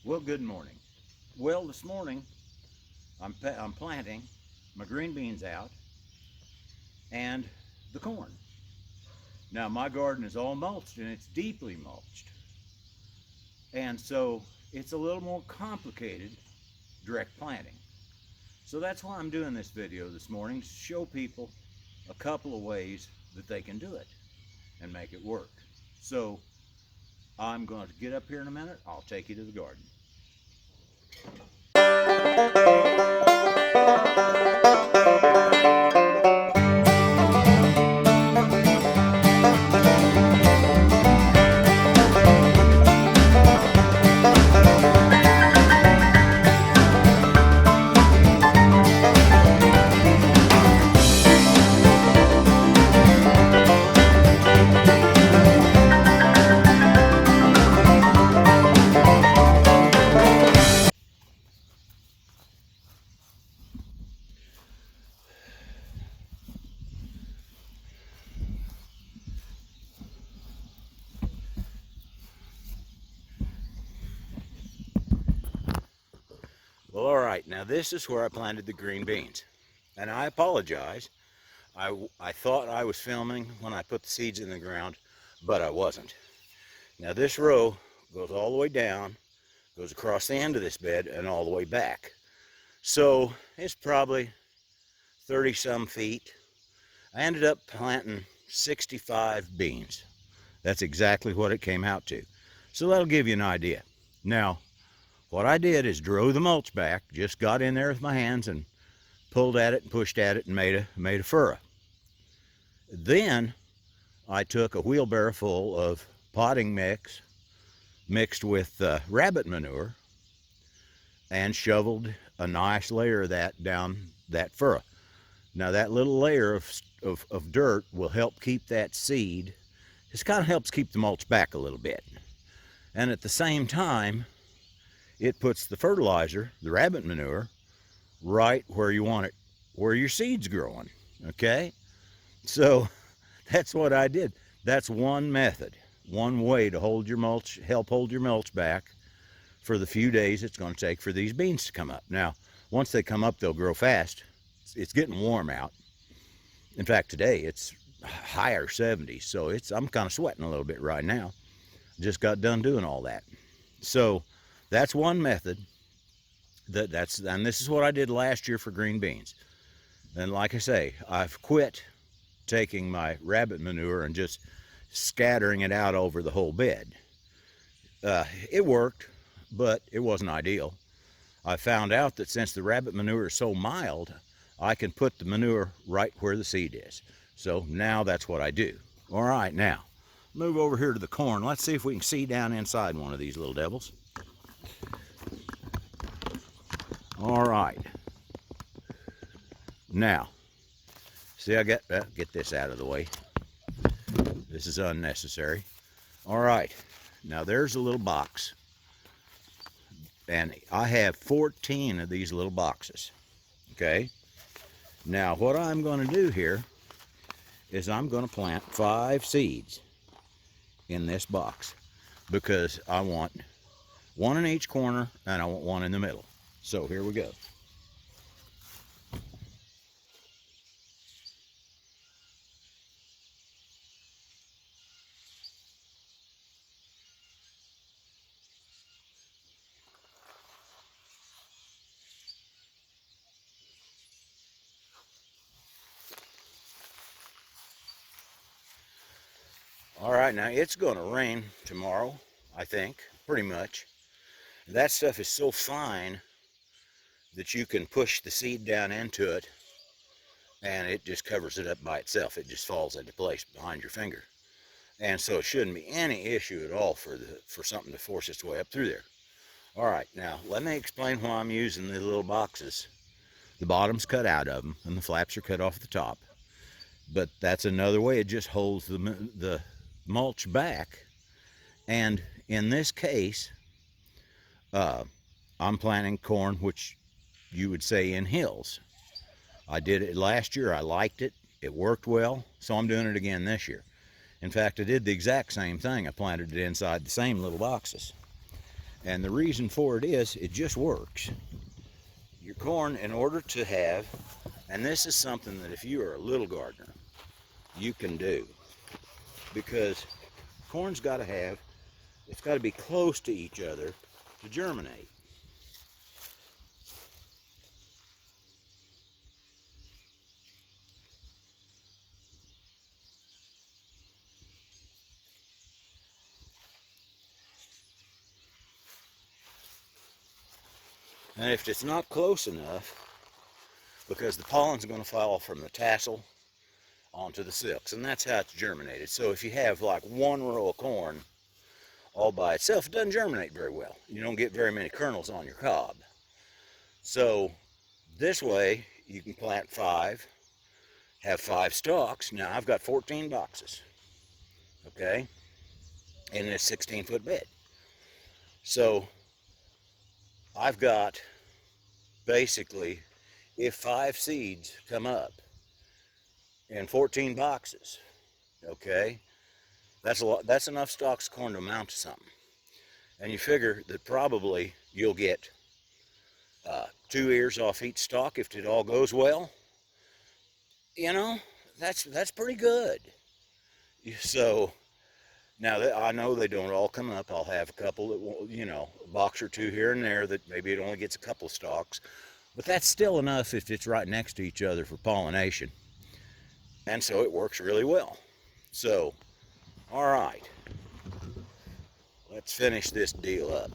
Well, good morning. Well, this morning I'm planting my green beans out and the corn. Now my garden is all mulched and it's deeply mulched. And so it's a little more complicated direct planting. So that's why I'm doing this video this morning, to show people a couple of ways that they can do it and make it work. So I'm going to get up here in a minute. I'll take you to the garden. Well, all right, now this is where I planted the green beans. And I apologize. I thought I was filming when I put the seeds in the ground, but I wasn't. Now this row goes all the way down, goes across the end of this bed, and all the way back. So it's probably 30 some feet. I ended up planting 65 beans. That's exactly what it came out to. So that'll give you an idea. Now, what I did is drove the mulch back, just got in there with my hands and pulled at it and pushed at it and made a furrow. Then I took a wheelbarrow full of potting mix mixed with rabbit manure and shoveled a nice layer of that down that furrow. Now that little layer of dirt will help keep that seed. It kind of helps keep the mulch back a little bit. And at the same time, it puts the fertilizer, the rabbit manure, right where you want it, where your seed's growing, okay? So that's what I did. That's one method, one way to hold your mulch, help hold your mulch back for the few days it's going to take for these beans to come up. Now, once they come up, they'll grow fast. It's getting warm out. In fact, today it's higher 70s, so I'm kind of sweating a little bit right now. Just got done doing all that. So that's one method. And this is what I did last year for green beans. And like I say, I've quit taking my rabbit manure and just scattering it out over the whole bed. It worked, but it wasn't ideal. I found out that since the rabbit manure is so mild, I can put the manure right where the seed is. So now that's what I do. All right, now move over here to the corn. Let's see if we can see down inside one of these little devils. All right. Now, see, I get this out of the way. This is unnecessary. All right. Now there's a little box. And I have 14 of these little boxes. Okay. Now what I'm going to do here is I'm going to plant 5 seeds in this box, because I want one in each corner and I want one in the middle. So here we go. All right, now it's going to rain tomorrow, I think, pretty much. That stuff is so fine that you can push the seed down into it and it just covers it up by itself. It just falls into place behind your finger. And so it shouldn't be any issue at all for something to force its way up through there. All right, now let me explain why I'm using the little boxes. The bottom's cut out of them and the flaps are cut off the top. But that's another way. It just holds the mulch back. And in this case, I'm planting corn, which you would say in hills. I did it last year. I liked it. It worked well. So I'm doing it again this year. In fact, I did the exact same thing. I planted it inside the same little boxes. And the reason for it is, it just works. Your corn, in order to have, and this is something that if you are a little gardener, you can do. Because corn's got to have, it's got to be close to each other to germinate. And if it's not close enough, because the pollen's going to fall from the tassel onto the silks, and that's how it's germinated. So if you have like one row of corn all by itself, it doesn't germinate very well. You don't get very many kernels on your cob. So this way you can plant 5, have 5 stalks. Now I've got 14 boxes, okay, in this 16-foot bed. So I've got, basically, if 5 seeds come up in 14 boxes, okay, that's a lot. That's enough stalks of corn to amount to something. And you figure that probably you'll get 2 ears off each stalk if it all goes well. You know, that's pretty good. So now that I know they don't all come up, I'll have a couple that will, you know, a box or 2 here and there that maybe it only gets a couple of stalks, but that's still enough if it's right next to each other for pollination. And so it works really well. So, all right, let's finish this deal up.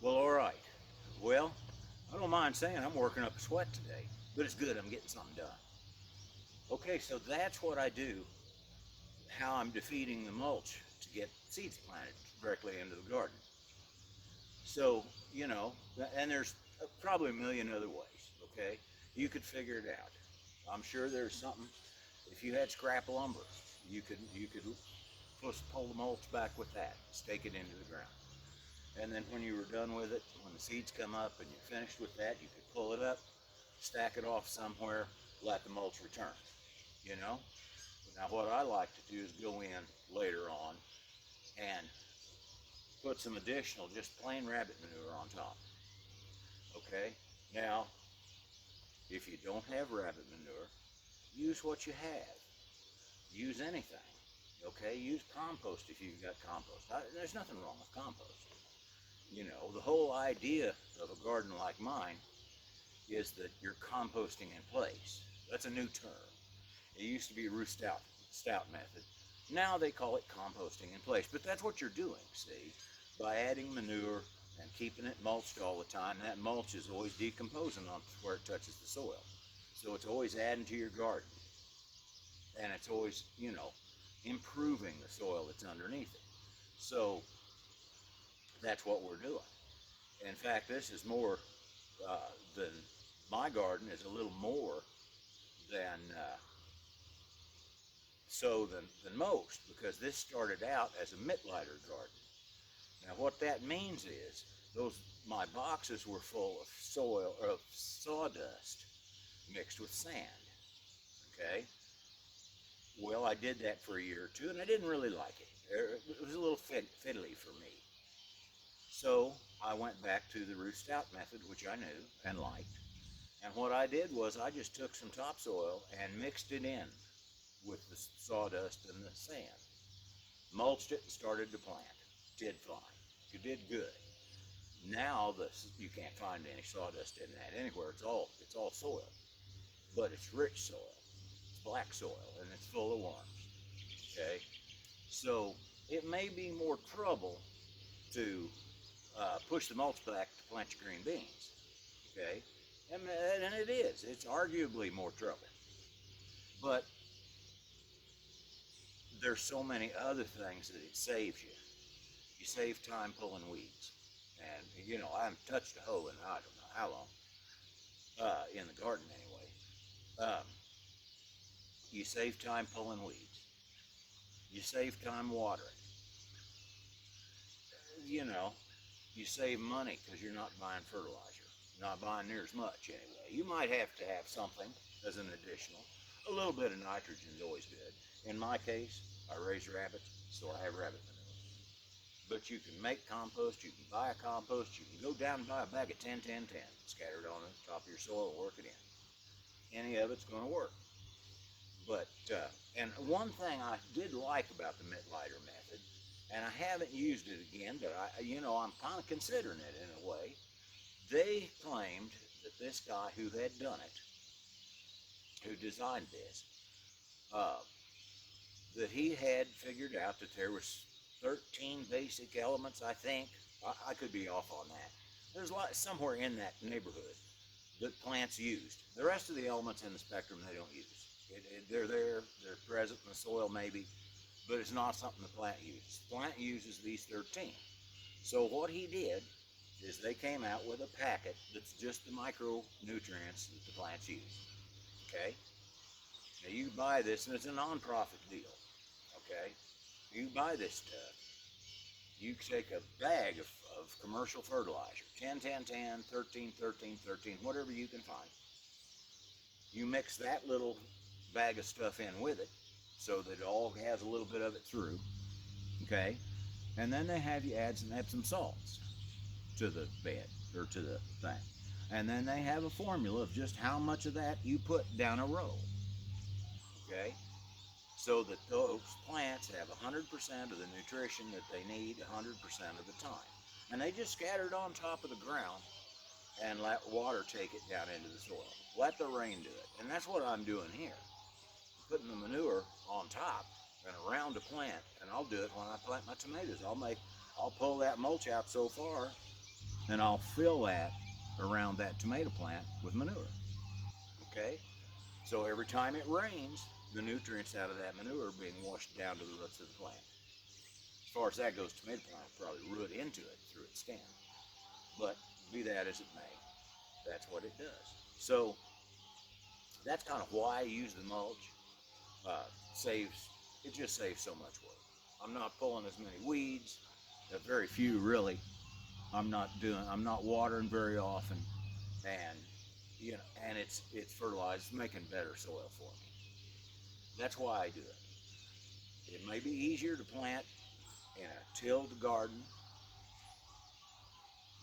Well, all right. Well, I don't mind saying I'm working up a sweat today, but it's good. I'm getting something done. Okay, so that's what I do, how I'm defeating the mulch to get seeds planted directly into the garden. So, you know, and there's probably a million other ways, okay? You could figure it out. I'm sure there's something, if you had scrap lumber, you could pull the mulch back with that, stake it into the ground. And then when you were done with it, when the seeds come up and you're finished with that, you could pull it up, stack it off somewhere, let the mulch return, you know? Now what I like to do is go in later on and put some additional, just plain rabbit manure on top, okay? Now, if you don't have rabbit manure, use what you have. Use anything, okay? Use compost if you've got compost. There's nothing wrong with compost. You know, the whole idea of a garden like mine is that you're composting in place. That's a new term. It used to be Ruth Stout method. Now they call it composting in place, but that's what you're doing, see? By adding manure and keeping it mulched all the time, that mulch is always decomposing on where it touches the soil. So it's always adding to your garden. And it's always, you know, improving the soil that's underneath it. So that's what we're doing. In fact, this is more than my garden is a little more than than most, because this started out as a mitlieder garden. Now what that means is my boxes were full of soil, or of sawdust mixed with sand. Okay. Well, I did that for a year or 2, and I didn't really like it. It was a little fiddly for me. So I went back to the Ruth Stout method, which I knew and liked. And what I did was I just took some topsoil and mixed it in with the sawdust and the sand. Mulched it and started to plant. Did fine. You did good. Now you can't find any sawdust in that anywhere. It's all soil. But it's rich soil. It's black soil, and it's full of worms. Okay? So it may be more trouble to push the mulch back to plant your green beans. Okay? And it is. It's arguably more trouble. But there's so many other things that it saves you. You save time pulling weeds. And, you know, I haven't touched a hoe in I don't know how long. in the garden anyway. Um, you save time pulling weeds. You save time watering. You know, you save money because you're not buying fertilizer. You're not buying near as much anyway. You might have to have something as an additional. A little bit of nitrogen is always good. In my case, I raise rabbits, so I have rabbit manure. But you can make compost, you can buy a compost, you can go down and buy a bag of 10-10-10, scatter it on the top of your soil and work it in. Any of it's going to work. But, and one thing I did like about the mitlieder method, and I haven't used it again, but I'm kind of considering it in a way. They claimed that this guy who had done it, who designed this, uh, that he had figured out that there was 13 basic elements, I think. I could be off on that. There's a lot somewhere in that neighborhood that plants used. The rest of the elements in the spectrum they don't use. They're there, they're present in the soil maybe, but it's not something the plant uses. The plant uses these 13. So what he did is they came out with a packet that's just the micronutrients that the plants use. Okay? Now you buy this, and it's a non-profit deal. Okay? You buy this stuff. You take a bag of commercial fertilizer, 10-10-10, 13-13-13, whatever you can find. You mix that little bag of stuff in with it so that it all has a little bit of it through. Okay? And then they have you add some Epsom salts to the bed or to the thing. And then they have a formula of just how much of that you put down a row. Okay? So that those plants have 100% of the nutrition that they need 100% of the time. And they just scatter it on top of the ground and let water take it down into the soil. Let the rain do it. And that's what I'm doing here. I'm putting the manure on top and around the plant, and I'll do it when I plant my tomatoes. I'll pull that mulch out so far, and I'll fill that around that tomato plant with manure. Okay? So every time it rains, the nutrients out of that manure are being washed down to the roots of the plant. As far as that goes, tomato plant will probably root into it through its stem. But be that as it may, that's what it does. So that's kind of why I use the mulch. It just saves so much work. I'm not pulling as many weeds, very few really. I'm not watering very often, and it's fertilized, making better soil for me. That's why I do it. It may be easier to plant in a tilled garden,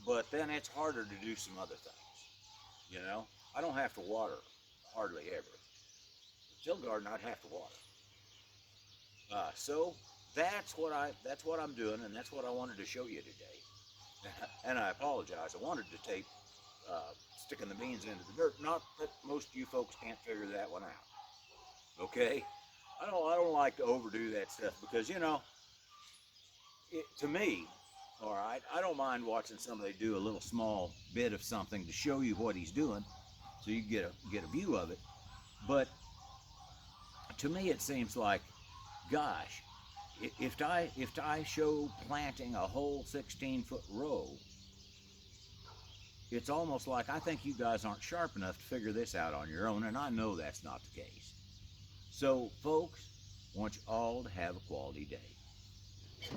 but then it's harder to do some other things. I don't have to water hardly ever. The tilled garden, I'd have to water. So that's what I'm doing, and that's what I wanted to show you today. And I apologize. I wanted to tape sticking the beans into the dirt. Not that most of you folks can't figure that one out. Okay? I don't like to overdo that stuff because to me, all right, I don't mind watching somebody do a little small bit of something to show you what he's doing, so you get a view of it. But to me, it seems like, gosh, if I show planting a whole 16-foot row, it's almost like I think you guys aren't sharp enough to figure this out on your own, and I know that's not the case. So, folks, I want you all to have a quality day.